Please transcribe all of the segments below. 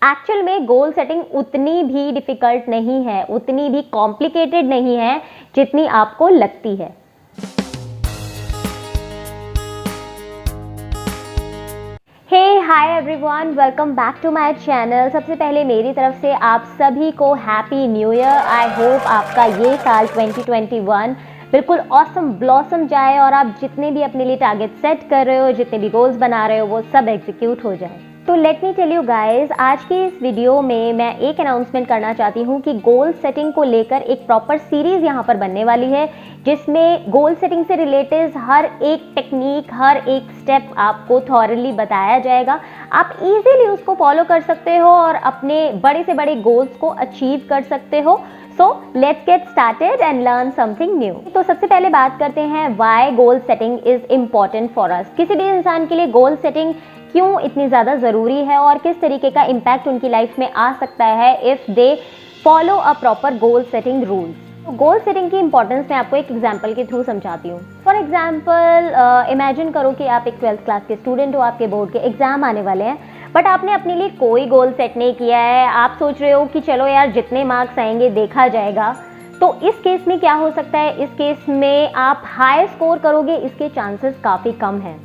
Actual में goal setting उतनी भी डिफ़िकल्ट नहीं है, उतनी भी कॉम्प्लिकेटेड नहीं है जितनी आपको लगती है। Hey hi everyone, welcome back to my channel. सबसे पहले मेरी तरफ से आप सभी को happy new year. I hope आपका ये साल 2021 बिल्कुल ऑसम ब्लॉसम जाए और आप जितने भी अपने लिए टारगेट सेट कर रहे हो, जितने भी गोल्स बना रहे हो, वो सब एग्जीक्यूट हो जाए। तो let me tell you guys, आज की इस वीडियो में मैं एक अनाउंसमेंट करना चाहती हूँ कि गोल सेटिंग को लेकर एक प्रॉपर सीरीज़ यहाँ पर बनने वाली है, जिसमें गोल सेटिंग से रिलेटेड हर एक टेक्निक, हर एक स्टेप आपको थॉरली बताया जाएगा। आप इजीली उसको फॉलो कर सकते हो और अपने बड़े से बड़े गोल्स को अचीव कर सकते हो। So let's get started and learn something new. तो सबसे पहले बात करते हैं why goal setting is important for us. किसी भी इंसान के लिए गोल सेटिंग क्यों इतनी ज़्यादा ज़रूरी है और किस तरीके का इम्पैक्ट उनकी लाइफ में आ सकता है if they follow a proper goal setting rules. तो गोल सेटिंग की इंपॉर्टेंस मैं आपको एक एग्जांपल के थ्रू समझाती हूँ। फॉर एग्जांपल इमेजिन करो कि आप एक 12th क्लास के स्टूडेंट हो, आपके बोर्ड के एग्जाम आने वाले हैं, बट आपने अपने लिए कोई गोल सेट नहीं किया है। आप सोच रहे हो कि चलो यार जितने मार्क्स आएंगे देखा जाएगा। तो इस केस में क्या हो सकता है, इस केस में आप हाई स्कोर करोगे, इसके चांसेस काफ़ी कम हैं।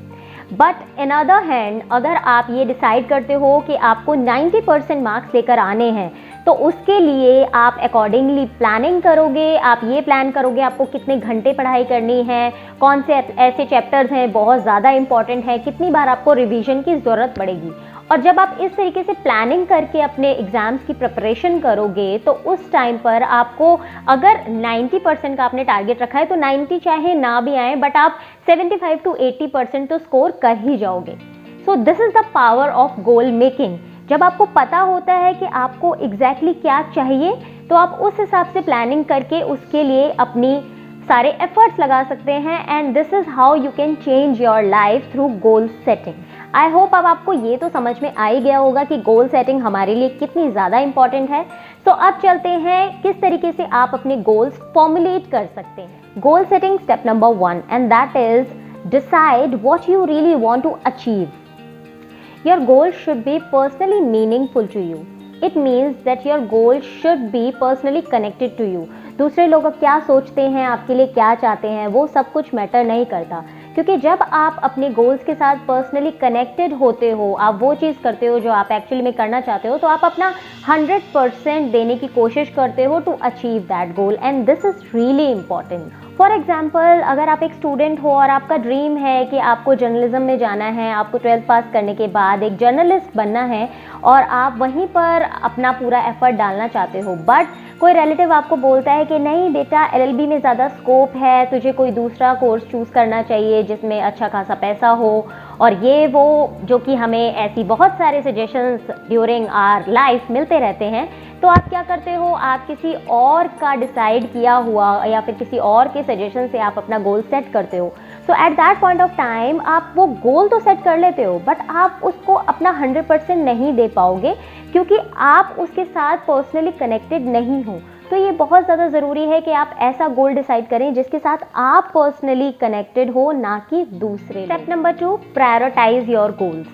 बट इन अदर हैंड, अगर आप ये डिसाइड करते हो कि आपको 90% मार्क्स लेकर आने हैं, तो उसके लिए आप अकॉर्डिंगली प्लानिंग करोगे। आप ये प्लान करोगे आपको कितने घंटे पढ़ाई करनी है, कौन से ऐसे चैप्टर्स हैं बहुत ज़्यादा इंपॉर्टेंट हैं, कितनी बार आपको रिवीजन की ज़रूरत पड़ेगी। और जब आप इस तरीके से प्लानिंग करके अपने एग्ज़ाम्स की प्रिपरेशन करोगे, तो उस टाइम पर आपको अगर 90% का आपने टारगेट रखा है, तो 90 चाहे ना भी आए, बट आप 75 to 80% तो स्कोर कर ही जाओगे। So this is the power of goal making. जब आपको पता होता है कि आपको एग्जैक्टली क्या चाहिए, तो आप उस हिसाब से प्लानिंग करके उसके लिए अपनी सारे एफर्ट्स लगा सकते हैं। And this is how you can change your life through goal setting. I hope अब आपको ये तो समझ में आ ही गया होगा कि गोल सेटिंग हमारे लिए कितनी ज़्यादा इंपॉर्टेंट है। तो अब चलते हैं किस तरीके से आप अपने गोल्स फॉर्मुलेट कर सकते हैं। Goal setting step number 1, and that is decide what you really want to achieve. Your goal should be personally meaningful to you. It means that your goal should be personally connected to you. दूसरे लोग क्या सोचते हैं, आपके लिए क्या चाहते हैं, वो सब कुछ मैटर नहीं करता, क्योंकि जब आप अपने गोल्स के साथ पर्सनली कनेक्टेड होते हो, आप वो चीज़ करते हो जो आप एक्चुअली में करना चाहते हो, तो आप अपना 100% देने की कोशिश करते हो to achieve that goal, and this is really important. For example, अगर आप एक स्टूडेंट हो और आपका ड्रीम है कि आपको जर्नलिज्म में जाना है, आपको 12th पास करने के बाद एक जर्नलिस्ट बनना है और आप वहीं पर अपना पूरा एफर्ट डालना चाहते हो, बट कोई रिलेटिव आपको बोलता है कि नहीं बेटा, LLB में ज़्यादा स्कोप है, तुझे कोई दूसरा कोर्स चूज़ करना चाहिए जिसमें अच्छा खासा पैसा हो, और ये वो जो कि हमें ऐसी बहुत सारे सजेशंस ड्यूरिंग आवर लाइफ मिलते रहते हैं। तो आप क्या करते हो, आप किसी और का डिसाइड किया हुआ या फिर किसी और के सजेशन से आप अपना गोल सेट करते हो। So at that point of time आप वो गोल तो सेट कर लेते हो, बट आप उसको अपना 100% नहीं दे पाओगे, क्योंकि आप उसके साथ पर्सनली कनेक्टेड नहीं हो। तो ये बहुत ज़्यादा ज़रूरी है कि आप ऐसा गोल डिसाइड करें जिसके साथ आप पर्सनली कनेक्टेड हो, ना कि दूसरे। Step number 2, prioritise your goals.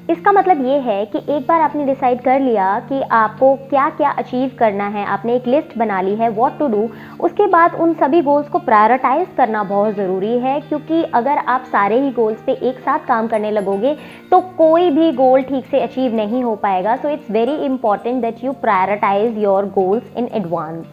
इसका मतलब ये है कि एक बार आपने डिसाइड कर लिया कि आपको क्या क्या अचीव करना है, आपने एक लिस्ट बना ली है व्हाट टू डू, उसके बाद उन सभी गोल्स को प्रायोरिटाइज करना बहुत ज़रूरी है, क्योंकि अगर आप सारे ही गोल्स पे एक साथ काम करने लगोगे तो कोई भी गोल ठीक से अचीव नहीं हो पाएगा। So it's very important that you prioritise your goals in advance.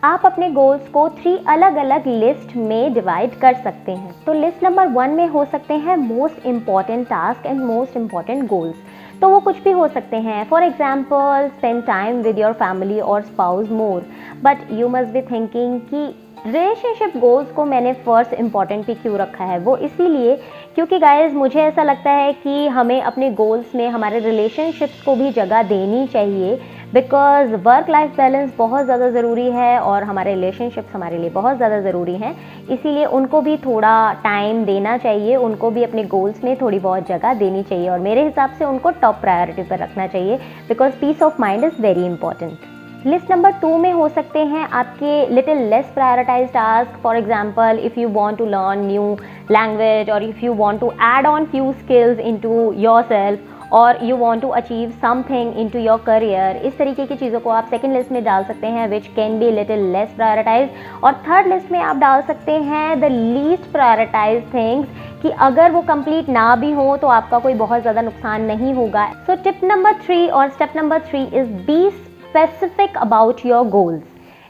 आप अपने गोल्स को 3 अलग अलग लिस्ट में डिवाइड कर सकते हैं। तो लिस्ट नंबर 1 में हो सकते हैं most important task and most important goals. तो वो कुछ भी हो सकते हैं। For example, spend time with your family और spouse more. But you must be thinking कि रिलेशनशिप गोल्स को मैंने फर्स्ट इम्पॉर्टेंट पे क्यों रखा है। वो इसीलिए क्योंकि गाइज मुझे ऐसा लगता है कि हमें अपने गोल्स में हमारे रिलेशनशिप्स को भी जगह देनी चाहिए, बिकॉज वर्क लाइफ बैलेंस बहुत ज़्यादा ज़रूरी है और हमारे रिलेशनशिप्स हमारे लिए बहुत ज़्यादा ज़रूरी हैं। इसीलिए उनको भी थोड़ा टाइम देना चाहिए, उनको भी अपने गोल्स में थोड़ी बहुत जगह देनी चाहिए, और मेरे हिसाब से उनको टॉप प्रायोरिटी पर रखना चाहिए, because peace of mind is very important. List number 2 में हो सकते हैं आपके little less prioritize task. For example, if you want to learn new language और if you want to add on few skills into yourself, और you want to achieve something into your career, इस तरीके की चीज़ों को आप second list में डाल सकते हैं, which can be little less prioritise. और थर्ड लिस्ट में आप डाल सकते हैं द लीस्ट प्रायोरिटाइज थिंग्स, कि अगर वो कंप्लीट ना भी हो तो आपका कोई बहुत ज़्यादा नुकसान नहीं होगा। सो टिप नंबर 3 और step number 3 is be specific about your goals.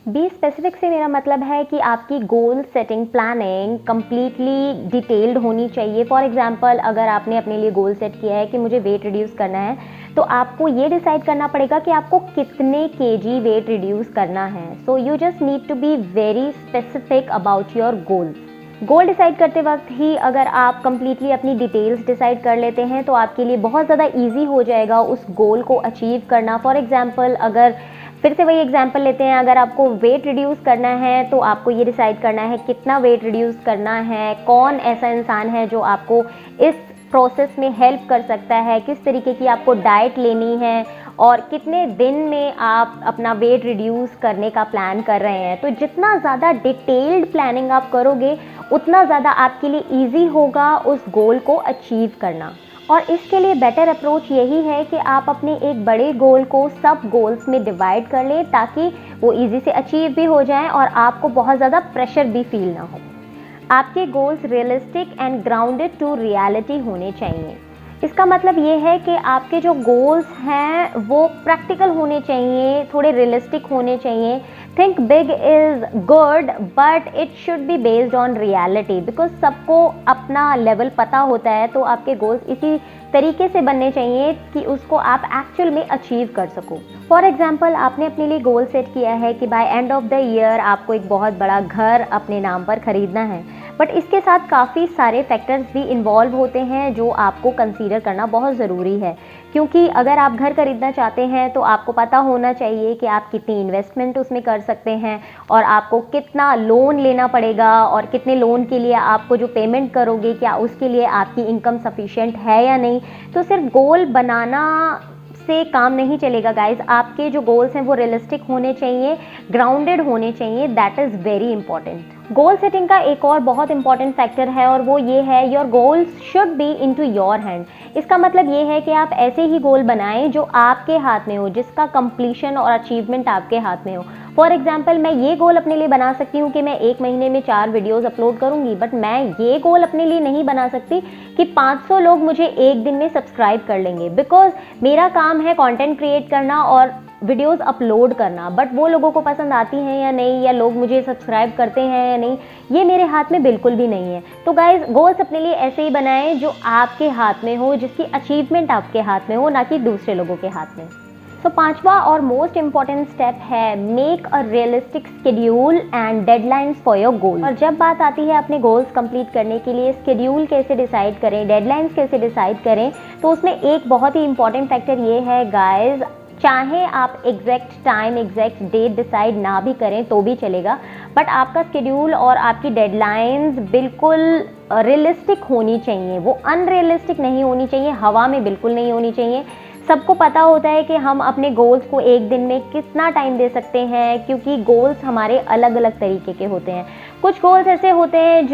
Be specific से मेरा मतलब है कि आपकी goal setting planning completely detailed होनी चाहिए। फॉर एग्जांपल, अगर आपने अपने लिए गोल सेट किया है कि मुझे वेट रिड्यूस करना है, तो आपको ये डिसाइड करना पड़ेगा कि आपको कितने केजी वेट रिड्यूस करना है। So you just need to be very specific about your goals. Goal decide करते वक्त ही अगर आप कंप्लीटली अपनी डिटेल्स डिसाइड कर लेते हैं तो आपके लिए बहुत ज़्यादा ईजी हो जाएगा उस गोल को अचीव करना। फॉर एग्जांपल, अगर फिर से वही एग्जांपल लेते हैं, अगर आपको वेट रिड्यूस करना है तो आपको ये डिसाइड करना है कितना वेट रिड्यूस करना है, कौन ऐसा इंसान है जो आपको इस प्रोसेस में हेल्प कर सकता है, किस तरीके की आपको डाइट लेनी है और कितने दिन में आप अपना वेट रिड्यूस करने का प्लान कर रहे हैं। तो जितना ज़्यादा डिटेल्ड प्लानिंग आप करोगे उतना ज़्यादा आपके लिए ईजी होगा उस गोल को अचीव करना। और इसके लिए बेटर अप्रोच यही है कि आप अपने एक बड़े गोल को सब गोल्स में डिवाइड कर लें, ताकि वो ईजी से अचीव भी हो जाएं और आपको बहुत ज़्यादा प्रेशर भी फील ना हो। आपके goals realistic and grounded to reality होने चाहिए। इसका मतलब ये है कि आपके जो गोल्स हैं वो प्रैक्टिकल होने चाहिए, थोड़े रियलिस्टिक होने चाहिए। Think big is good but it should be based on reality, because सबको अपना लेवल पता होता है। तो आपके गोल्स इसी तरीके से बनने चाहिए कि उसको आप एक्चुअल में अचीव कर सको। फॉर एग्जाम्पल, आपने अपने लिए गोल सेट किया है कि by end of the year आपको एक बहुत बड़ा घर अपने नाम पर खरीदना है, बट इसके साथ काफ़ी सारे फैक्टर्स भी इन्वॉल्व होते हैं जो आपको कंसीडर करना बहुत ज़रूरी है। क्योंकि अगर आप घर खरीदना चाहते हैं तो आपको पता होना चाहिए कि आप कितनी इन्वेस्टमेंट उसमें कर सकते हैं और आपको कितना लोन लेना पड़ेगा, और कितने लोन के लिए आपको जो पेमेंट करोगे क्या उसके लिए आपकी इनकम सफिशिएंट है या नहीं। तो सिर्फ गोल बनाना से काम नहीं चलेगा गाइज, आपके जो गोल्स हैं वो रियलिस्टिक होने चाहिए, ग्राउंडेड होने चाहिए। That is very important. Goal setting का एक और बहुत इंपॉर्टेंट फैक्टर है और वो ये है, your goals should be into your hand. इसका मतलब ये है कि आप ऐसे ही गोल बनाएं जो आपके हाथ में हो, जिसका कंप्लीशन और अचीवमेंट आपके हाथ में हो। फॉर एग्जाम्पल, मैं ये गोल अपने लिए बना सकती हूँ कि मैं एक महीने में 4 वीडियोज़ अपलोड करूँगी, बट मैं ये गोल अपने लिए नहीं बना सकती कि 500 लोग मुझे एक दिन में सब्सक्राइब कर लेंगे, बिकॉज मेरा काम है कंटेंट क्रिएट करना और वीडियोस अपलोड करना। बट वो लोगों को पसंद आती हैं या नहीं, या लोग मुझे सब्सक्राइब करते हैं या नहीं, ये मेरे हाथ में बिल्कुल भी नहीं है। तो गाइज, गोल्स अपने लिए ऐसे ही बनाएं जो आपके हाथ में हो, जिसकी अचीवमेंट आपके हाथ में हो, ना कि दूसरे लोगों के हाथ में। तो 5वां और मोस्ट इंपॉर्टेंट स्टेप है, make a realistic schedule and deadlines for your goal. और जब बात आती है अपने गोल्स कंप्लीट करने के लिए शेड्यूल कैसे डिसाइड करें, डेडलाइंस कैसे डिसाइड करें, तो उसमें एक बहुत ही इंपॉर्टेंट फैक्टर ये है गाइज, चाहे आप exact time, exact date decide ना भी करें तो भी चलेगा, बट आपका शेड्यूल और आपकी डेडलाइंस बिल्कुल रियलिस्टिक होनी चाहिए। वो अनरियलिस्टिक नहीं होनी चाहिए, हवा में बिल्कुल नहीं होनी चाहिए। सबको पता होता है कि हम अपने गोल्स को एक दिन में कितना टाइम दे सकते हैं, क्योंकि गोल्स हमारे अलग अलग तरीके के होते हैं। कुछ गोल्स ऐसे होते हैं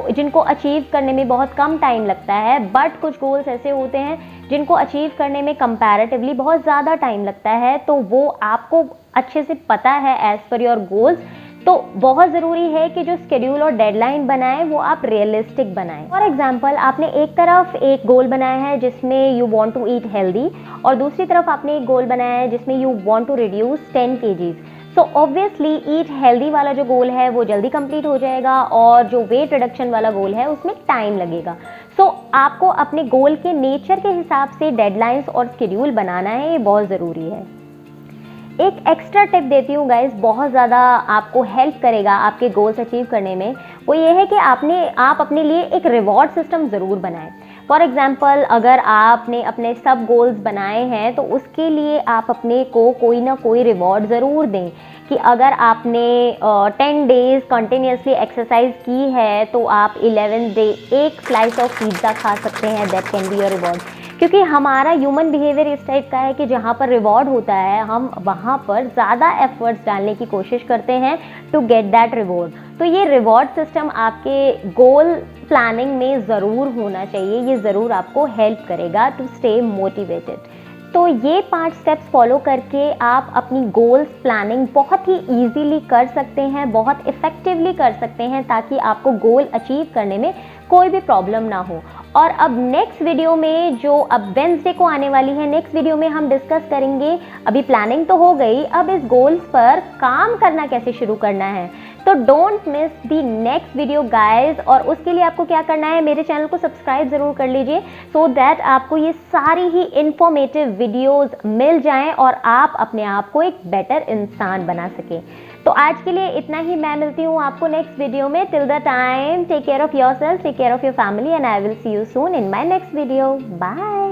जिनको अचीव करने में बहुत कम टाइम लगता है, बट कुछ गोल्स ऐसे होते हैं जिनको अचीव करने में कंपैरेटिवली बहुत ज़्यादा टाइम लगता है। तो वो आपको अच्छे से पता है एज पर योर गोल्स। तो बहुत ज़रूरी है कि जो शेड्यूल और डेडलाइन बनाएं वो आप रियलिस्टिक बनाएं। फॉर एग्जांपल, आपने एक तरफ एक गोल बनाया है जिसमें you want to eat healthy, और दूसरी तरफ आपने एक गोल बनाया है जिसमें you want to reduce 10 kgs। So obviously eat healthy वाला जो गोल है वो जल्दी कंप्लीट हो जाएगा, और जो वेट रिडक्शन वाला गोल है उसमें टाइम लगेगा। सो आपको अपने गोल के नेचर के हिसाब से डेडलाइंस और शेड्यूल बनाना है, ये बहुत ज़रूरी है। एक एक्स्ट्रा टिप देती हूँ गाइज, बहुत ज़्यादा आपको हेल्प करेगा आपके गोल्स अचीव करने में। वो ये है कि आप अपने लिए एक रिवॉर्ड सिस्टम ज़रूर बनाएं। फॉर एग्जाम्पल, अगर आपने अपने सब गोल्स बनाए हैं तो उसके लिए आप अपने को कोई ना कोई रिवॉर्ड ज़रूर दें, कि अगर आपने 10 डेज़ कंटिन्यूसली एक्सरसाइज की है तो आप 11th डे एक स्लाइस ऑफ पिज़्ज़ा खा सकते हैं। That can be your reward. क्योंकि हमारा ह्यूमन बिहेवियर इस टाइप का है कि जहाँ पर रिवॉर्ड होता है हम वहाँ पर ज़्यादा एफर्ट्स डालने की कोशिश करते हैं टू गेट दैट रिवॉर्ड। तो ये रिवॉर्ड सिस्टम आपके गोल प्लानिंग में ज़रूर होना चाहिए। ये ज़रूर आपको हेल्प करेगा टू स्टे मोटिवेटेड। तो ये 5 स्टेप्स फॉलो करके आप अपनी गोल्स प्लानिंग बहुत ही ईजीली कर सकते हैं, बहुत इफ़ेक्टिवली कर सकते हैं, ताकि आपको गोल अचीव करने में कोई भी प्रॉब्लम ना हो। और अब नेक्स्ट वीडियो में, जो अब वेंसडे को आने वाली है, नेक्स्ट वीडियो में हम डिस्कस करेंगे, अभी प्लानिंग तो हो गई, अब इस गोल्स पर काम करना कैसे शुरू करना है। तो don't miss the next video guys. और उसके लिए आपको क्या करना है, मेरे चैनल को सब्सक्राइब ज़रूर कर लीजिए, सो दैट आपको ये सारी ही इंफॉर्मेटिव वीडियोस मिल जाएं और आप अपने आप को एक बेटर इंसान बना सकें। तो आज के लिए इतना ही। मैं मिलती हूँ आपको नेक्स्ट वीडियो में। Till the time, take care of yourself, take care of your family, and I will see you soon in my next video. Bye.